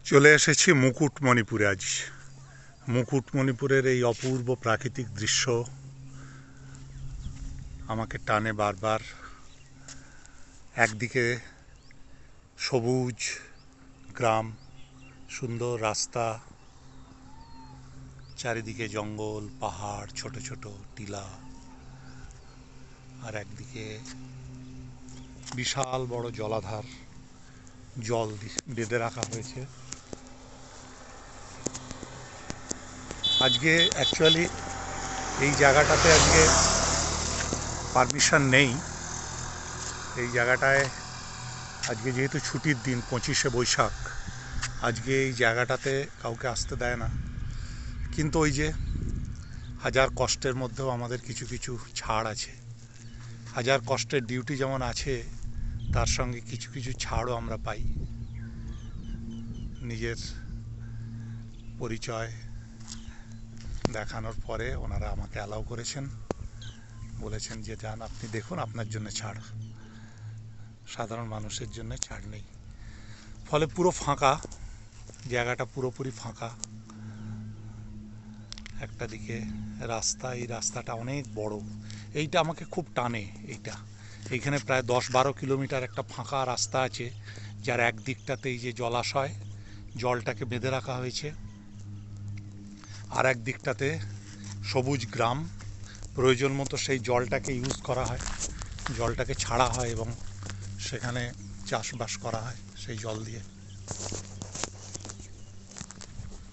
চলে এসেছি মুকুটমণিপুরে। আজ মুকুটমণিপুরের এই অপূর্ব প্রাকৃতিক দৃশ্য আমাকে টানে বারবার। একদিকে সবুজ গ্রাম, সুন্দর রাস্তা, চারিদিকে জঙ্গল, পাহাড়, ছোট ছোট টিলা, আর একদিকে বিশাল বড় জলাধার, জল বেঁধে রাখা হয়েছে। আজকে অ্যাকচুয়ালি এই জায়গাটাতে আজকে পারমিশন নেই। এই জায়গাটায় আজকে যেহেতু ছুটির দিন, 25শে বৈশাখ, আজকে এই জায়গাটাতে কাউকে আসতে দেয় না। কিন্তু ওই যে হাজার কষ্টের মধ্যেও আমাদের কিছু কিছু ছাড় আছে। হাজার কষ্টের ডিউটি যেমন আছে, তার সঙ্গে কিছু কিছু ছাড়ও আমরা পাই। নিজের পরিচয় দেখানোর পরে ওনারা আমাকে অ্যালাউ করেছেন, বলেছেন যে যান, আপনি দেখুন, আপনার জন্য ছাড়, সাধারণ মানুষের জন্য ছাড় নেই। ফলে পুরো ফাঁকা জায়গাটা, পুরোপুরি ফাঁকা। একটা দিকে রাস্তা, এই রাস্তাটা অনেক বড়, এইটা আমাকে খুব টানে। এইখানে প্রায় 10-12 কিলোমিটার একটা ফাঁকা রাস্তা আছে, যার একদিকটাতে এই যে জলাশয়, জলটাকে বেঁধে রাখা হয়েছে, আর এক দিকটাতে সবুজ গ্রাম। প্রয়োজন মতো সেই জলটাকে ইউজ করা হয়, জলটাকে ছাড়া হয় এবং সেখানে চাষবাস করা হয় সেই জল দিয়ে।